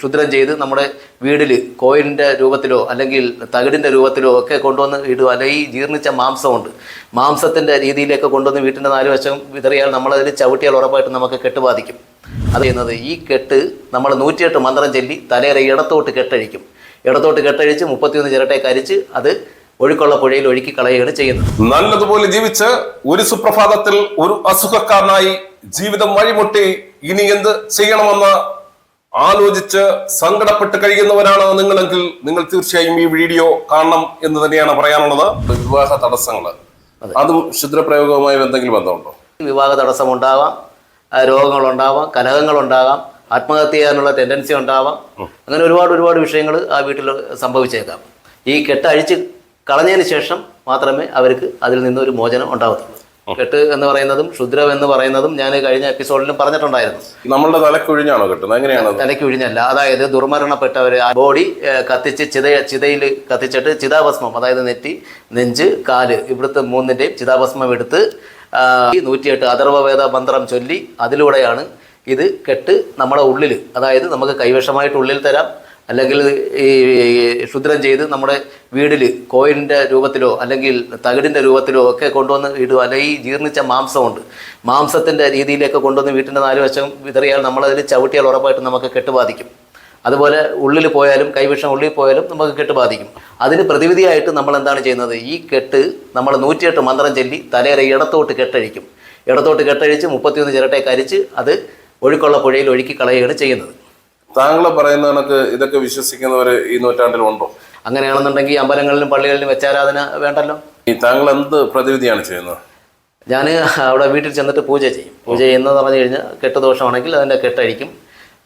ക്ഷുദ്രം ചെയ്ത് നമ്മുടെ വീട്ടിൽ കോയിലിൻ്റെ രൂപത്തിലോ അല്ലെങ്കിൽ തകിടിൻ്റെ രൂപത്തിലോ ഒക്കെ കൊണ്ടുവന്ന് ഇടുക. അല്ലെങ്കിൽ ജീർണിച്ച മാംസമുണ്ട്, മാംസത്തിൻ്റെ രീതിയിലേക്ക് കൊണ്ടുവന്ന് വീട്ടിൻ്റെ നാല് വശം വിതറിയാൽ നമ്മളതിൽ ചവിട്ടിയാൽ ഉറപ്പായിട്ടും നമുക്ക് കെട്ട് ബാധിക്കും. അത് ചെയ്യുന്നത് ഈ കെട്ട് നമ്മൾ 108 മന്ത്രം ചൊല്ലി തലയുടെ ഇടത്തോട്ട് കെട്ടഴിക്കും. ഇടത്തോട്ട് കെട്ടഴിച്ച് 31 ചിരട്ടയൊക്കെ അരിച്ച് അത് ഒഴുക്കുള്ള പുഴയിൽ ഒഴുക്കി കളയുകയാണ് ചെയ്യുന്നത്. നല്ലതുപോലെ ജീവിച്ച് ഒരു സുപ്രഭാതത്തിൽ ഒരു അസുഖക്കാരനായി ജീവിതം വഴിമുട്ടി ഇനി എന്ത് ചെയ്യണമെന്ന് ആലോചിച്ച് സങ്കടപ്പെട്ട് കഴിയുന്നവരാണ് നിങ്ങളെങ്കിൽ നിങ്ങൾ തീർച്ചയായും ഈ വീഡിയോ കാണണം എന്ന് തന്നെയാണ് പറയാനുള്ളത്. വിവാഹ തടസ്സങ്ങൾ, അതും ക്ഷുദ്രപ്രയോഗവുമായി എന്തെങ്കിലും ബന്ധമുണ്ടോ? വിവാഹ തടസ്സം ഉണ്ടാവാം, രോഗങ്ങളുണ്ടാവാം, കലഹങ്ങളുണ്ടാകാം, ആത്മഹത്യ ചെയ്യാനുള്ള ടെൻഡൻസി ഉണ്ടാവാം. അങ്ങനെ ഒരുപാട് വിഷയങ്ങൾ ആ വീട്ടിൽ സംഭവിച്ചേക്കാം. ഈ കെട്ട് അഴിച്ച് കളഞ്ഞതിന് ശേഷം മാത്രമേ അവർക്ക് അതിൽ നിന്നൊരു മോചനം ഉണ്ടാവത്തുള്ളൂ. കെട്ട് എന്ന് പറയുന്നതും ക്ഷുദ്രം എന്ന് പറയുന്നതും ഞാൻ കഴിഞ്ഞ എപ്പിസോഡിലും പറഞ്ഞിട്ടുണ്ടായിരുന്നു. നമ്മളുടെ തലക്കൊഴിഞ്ഞാണോ കെട്ടുന്നത്? എങ്ങനെയാണ്? തലക്കൊഴിഞ്ഞല്ല, അതായത് ദുർമരണപ്പെട്ടവര് ബോഡി കത്തിച്ച് ചിതയിൽ കത്തിച്ചിട്ട് ചിതാഭസ്മം, അതായത് നെറ്റി, നെഞ്ച്, കാല്, ഇവിടുത്തെ മൂന്നിൻ്റെയും ചിതാഭസ്മം എടുത്ത് 108 അഥർവവേദ മന്ത്രം ചൊല്ലി അതിലൂടെയാണ് ഇത് കെട്ട് നമ്മുടെ ഉള്ളിൽ, അതായത് നമുക്ക് കൈവശമായിട്ട് ഉള്ളിൽ തരാം, അല്ലെങ്കിൽ ഈ ക്ഷുദ്രം ചെയ്ത് നമ്മുടെ വീട്ടിൽ കോയിലിൻ്റെ രൂപത്തിലോ അല്ലെങ്കിൽ തകിടിൻ്റെ രൂപത്തിലോ ഒക്കെ കൊണ്ടുവന്ന് ഇടുക. അല്ലെങ്കിൽ ജീർണിച്ച മാംസമുണ്ട്, മാംസത്തിൻ്റെ രീതിയിലേക്ക് കൊണ്ടുവന്ന് വീട്ടിൻ്റെ നാല് വശം വിതറിയാൽ നമ്മളതിൽ ചവിട്ടിയാൽ ഉറപ്പായിട്ടും നമുക്ക് കെട്ട് ബാധിക്കും. അതുപോലെ ഉള്ളിൽ പോയാലും, കൈവിഷം ഉള്ളിൽ പോയാലും നമുക്ക് കെട്ട് ബാധിക്കും. അതിന് പ്രതിവിധിയായിട്ട് നമ്മൾ എന്താണ് ചെയ്യുന്നത്? ഈ കെട്ട് നമ്മൾ 108 മന്ത്രം ചൊല്ലി തലയുടെ ഇടത്തോട്ട് കെട്ടഴിക്കും. ഇടത്തോട്ട് കെട്ടഴിച്ച് 31 ചിരട്ടയൊക്കെ അരിച്ച് അത് ഒഴുക്കുള്ള പുഴയിൽ ഒഴുക്കി കളയുകയാണ് ചെയ്യുന്നത്. താങ്കൾ പറയുന്ന കണക്ക് ഇതൊക്കെ വിശ്വസിക്കുന്നവർ ഈ നൂറ്റാണ്ടിലുണ്ടോ? അങ്ങനെയാണെന്നുണ്ടെങ്കിൽ അമ്പലങ്ങളിലും പള്ളികളിലും വെച്ചാരാധന വേണ്ടല്ലോ. ഈ താങ്കൾ എന്ത് പ്രതിവിധിയാണ് ചെയ്യുന്നത്? ഞാൻ അവിടെ വീട്ടിൽ ചെന്നിട്ട് പൂജ ചെയ്യും. പൂജ ചെയ്യുന്നതെന്ന് പറഞ്ഞു കഴിഞ്ഞാൽ കെട്ടുദോഷമാണെങ്കിൽ അതിൻ്റെ കെട്ടഴിക്കും.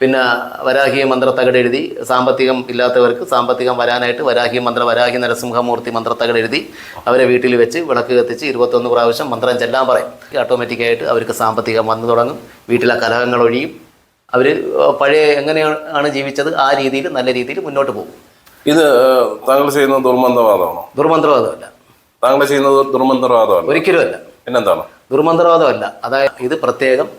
പിന്നെ വരാഹി മന്ത്രത്തകട് എഴുതി, സാമ്പത്തികം ഇല്ലാത്തവർക്ക് സാമ്പത്തികം വരാനായിട്ട് വരാഹി നരസിംഹമൂർത്തി മന്ത്രത്തകട് എഴുതി അവരെ വീട്ടിൽ വെച്ച് വിളക്ക് കത്തിച്ച് 21 പ്രാവശ്യം മന്ത്രം ചെല്ലാൻ പറയും. ഓട്ടോമാറ്റിക്കായിട്ട് അവർക്ക് സാമ്പത്തികം വന്നു തുടങ്ങും, വീട്ടിലെ കലഹങ്ങൾ ഒഴിയും. അവർ പഴയ എങ്ങനെയാണ് ജീവിച്ചത് ആ രീതിയിൽ നല്ല രീതിയിൽ മുന്നോട്ട് പോകും. ഇത് താങ്കൾ ചെയ്യുന്നത് ദുർമന്ത്രവാദമാണോ? ദുർമന്ത്രവാദമല്ല. താങ്കൾ ചെയ്യുന്നത് ദുർമന്ത്രവാദമല്ല? ഒരിക്കലും അല്ല. പിന്നെന്താണ്? ദുർമന്ത്രവാദമല്ല. അതായത് ഇത് പ്രത്യേകം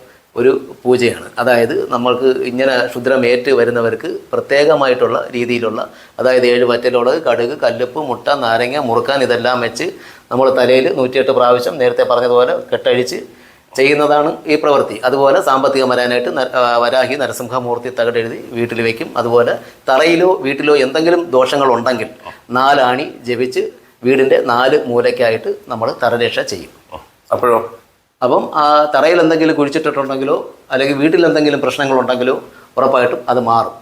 ഒരു പൂജയാണ്. അതായത് നമ്മൾക്ക് ഇങ്ങനെ ക്ഷുദ്രമേറ്റ് വരുന്നവർക്ക് പ്രത്യേകമായിട്ടുള്ള രീതിയിലുള്ള, അതായത് 7 വറ്റലുള്ളത്, കടുക്, കല്ലുപ്പ്, മുട്ട, നാരങ്ങ, മുറുക്കാൻ ഇതെല്ലാം വെച്ച് നമ്മൾ തലയിൽ 108 പ്രാവശ്യം നേരത്തെ പറഞ്ഞതുപോലെ കെട്ടഴിച്ച് ചെയ്യുന്നതാണ് ഈ പ്രവൃത്തി. അതുപോലെ സാമ്പത്തികം വരാനായിട്ട് വരാഹി നരസിംഹമൂർത്തി തകടെഴുതി വീട്ടിൽ വയ്ക്കും. അതുപോലെ തറയിലോ വീട്ടിലോ എന്തെങ്കിലും ദോഷങ്ങളുണ്ടെങ്കിൽ 4 ആണി ജപിച്ച് വീടിൻ്റെ 4 മൂലയ്ക്കായിട്ട് നമ്മൾ തറരക്ഷ ചെയ്യും. അപ്പം ആ തറയിൽ എന്തെങ്കിലും കുഴിച്ചിട്ടിട്ടുണ്ടെങ്കിലോ അല്ലെങ്കിൽ വീട്ടിൽ എന്തെങ്കിലും പ്രശ്നങ്ങളുണ്ടെങ്കിലോ ഉറപ്പായിട്ടും അത് മാറും.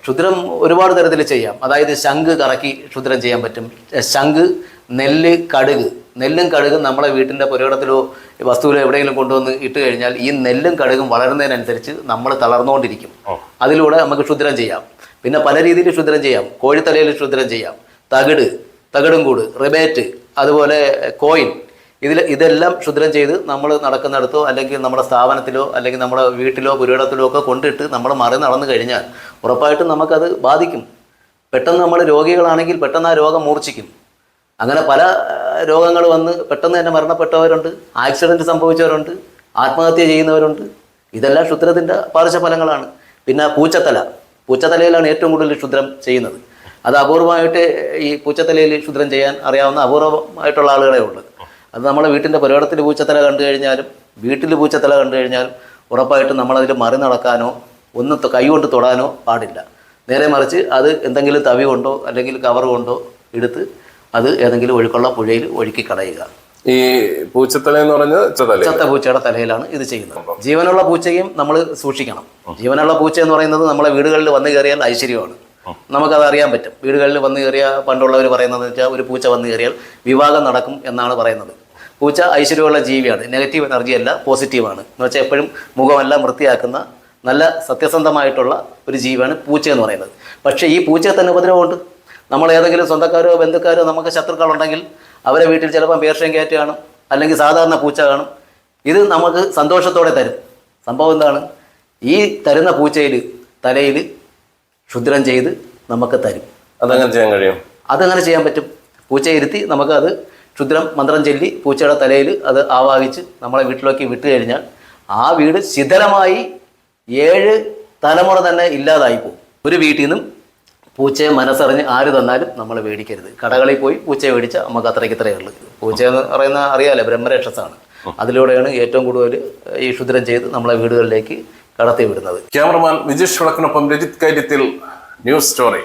ക്ഷുദ്രം ഒരുപാട് തരത്തിൽ ചെയ്യാം. അതായത് ശംഖ് കറക്കി ക്ഷുദ്രം ചെയ്യാൻ പറ്റും. ശംഖ്, നെല്ല്, കടുക്. നെല്ലും കടുകും നമ്മളെ വീട്ടിൻ്റെ പുരയിടത്തിലോ വസ്തുവിലോ എവിടെയെങ്കിലും കൊണ്ടുവന്ന് ഇട്ട് കഴിഞ്ഞാൽ ഈ നെല്ലും കടുകും വളരുന്നതിനനുസരിച്ച് നമ്മൾ തളർന്നുകൊണ്ടിരിക്കും. അതിലൂടെ നമുക്ക് ക്ഷുദ്രം ചെയ്യാം. പിന്നെ പല രീതിയിൽ ക്ഷുദ്രം ചെയ്യാം. കോഴിത്തലയിൽ ക്ഷുദ്രം ചെയ്യാം. തകിടും കൂട്, റിബേറ്റ്, അതുപോലെ കോയിൻ, ഇതെല്ലാം ക്ഷുദ്രം ചെയ്ത് നമ്മൾ നടക്കുന്നിടത്തോ അല്ലെങ്കിൽ നമ്മുടെ സ്ഥാപനത്തിലോ അല്ലെങ്കിൽ നമ്മുടെ വീട്ടിലോ പുരയിടത്തിലോ ഒക്കെ കൊണ്ടിട്ട് നമ്മൾ മറി നടന്നു കഴിഞ്ഞാൽ ഉറപ്പായിട്ടും നമുക്കത് ബാധിക്കും. പെട്ടെന്ന് നമ്മൾ രോഗികളാണെങ്കിൽ പെട്ടെന്ന് ആ രോഗം മൂർച്ഛിക്കും. അങ്ങനെ പല രോഗങ്ങൾ വന്ന് പെട്ടെന്ന് തന്നെ മരണപ്പെട്ടവരുണ്ട്, ആക്സിഡൻറ്റ് സംഭവിച്ചവരുണ്ട്, ആത്മഹത്യ ചെയ്യുന്നവരുണ്ട്. ഇതെല്ലാം ക്ഷുദ്രത്തിൻ്റെ പാർശ്വഫലങ്ങളാണ്. പിന്നെ പൂച്ചത്തലയിലാണ് ഏറ്റവും കൂടുതൽ ക്ഷുദ്രം ചെയ്യുന്നത്. അത് അപൂർവമായിട്ട് ഈ പൂച്ചത്തലയിൽ ക്ഷുദ്രം ചെയ്യാൻ അറിയാവുന്ന അപൂർവമായിട്ടുള്ള ആളുകളെ ഉള്ളൂ. അത് നമ്മുടെ വീട്ടിൻ്റെ പുരയിടത്തിൽ പൂച്ചത്തല കണ്ടു കഴിഞ്ഞാലും വീട്ടിൽ പൂച്ചത്തല കണ്ടു കഴിഞ്ഞാലും ഉറപ്പായിട്ടും നമ്മളതിൽ മറി നടക്കാനോ ഒന്ന് കൈ കൊണ്ട് തൊടാനോ പാടില്ല. നേരെ മറിച്ച് അത് എന്തെങ്കിലും തവി കൊണ്ടോ അല്ലെങ്കിൽ കവർ കൊണ്ടോ എടുത്ത് അത് ഏതെങ്കിലും ഒഴുക്കുള്ള പുഴയിൽ ഒഴുക്കി കളയുക. ഈ പൂച്ചത്തല എന്ന് പറഞ്ഞത് ചത്ത പൂച്ചയുടെ തലയിലാണ് ഇത് ചെയ്യുന്നത്. ജീവനുള്ള പൂച്ചയും നമ്മൾ സൂക്ഷിക്കണം. ജീവനുള്ള പൂച്ച എന്ന് പറയുന്നത് നമ്മളെ വീടുകളിൽ വന്നു കയറിയാൽ ഐശ്വര്യമാണ്. നമുക്കത് അറിയാൻ പറ്റും. വീടുകളിൽ വന്നു കയറിയ പണ്ടുള്ളവർ പറയുന്നതെന്ന് വെച്ചാൽ ഒരു പൂച്ച വന്നു കയറിയാൽ വിവാഹം നടക്കും എന്നാണ് പറയുന്നത്. പൂച്ച ഐശ്വര്യമുള്ള ജീവിയാണ്. നെഗറ്റീവ് എനർജി അല്ല, പോസിറ്റീവാണ്. എന്ന് വെച്ചാൽ എപ്പോഴും മുഖമെല്ലാം വൃത്തിയാക്കുന്ന നല്ല സത്യസന്ധമായിട്ടുള്ള ഒരു ജീവിയാണ് പൂച്ച എന്ന് പറയുന്നത്. പക്ഷേ ഈ പൂച്ചയെ തന്നെ ഉപദ്രവമുണ്ട്. നമ്മൾ ഏതെങ്കിലും സ്വന്തക്കാരോ ബന്ധുക്കാരോ നമുക്ക് ശത്രുക്കളുണ്ടെങ്കിൽ അവരെ വീട്ടിൽ ചിലപ്പോൾ പേർഷ്യൻ ക്യാറ്റ് കാണും, അല്ലെങ്കിൽ സാധാരണ പൂച്ച കാണും. ഇത് നമുക്ക് സന്തോഷത്തോടെ തരും. സംഭവം എന്താണ്? ഈ തരുന്ന പൂച്ചയിൽ തലയിൽ ക്ഷുദ്രം ചെയ്ത് നമുക്ക് തരും. അതങ്ങനെ ചെയ്യാൻ കഴിയും? അതങ്ങനെ ചെയ്യാൻ പറ്റും. പൂച്ചയെ ഇരുത്തി നമുക്കത് ക്ഷുദ്രം മന്ത്രം ചൊല്ലി പൂച്ചയുടെ തലയിൽ അത് ആവാഹിച്ച് നമ്മളെ വീട്ടിലേക്ക് വിട്ടു കഴിഞ്ഞാൽ ആ വീട് ശിഥിലമായി 7 തലമുറ തന്നെ ഇല്ലാതായി പോകും. ഒരു വീട്ടിൽ നിന്നും പൂച്ചയെ മനസ്സറിഞ്ഞ് ആര് തന്നാലും നമ്മൾ മേടിക്കരുത്. കടകളിൽ പോയി പൂച്ചയെ മേടിച്ചാൽ നമുക്ക് അത്രയ്ക്ക് ഇത്രയേ ഉള്ളൂ. പൂച്ച എന്ന് പറയുന്ന അറിയാലോ, ബ്രഹ്മരക്ഷസാണ്. അതിലൂടെയാണ് ഏറ്റവും കൂടുതൽ ഈ ക്ഷുദ്രം ചെയ്ത് നമ്മളെ വീടുകളിലേക്ക് കടത്തി വിടുന്നത്. ക്യാമറമാൻ വിജേഷ് വടക്കിനൊപ്പം രജിത് കൈര്യത്തിൽ, ന്യൂസ് സ്റ്റോറി.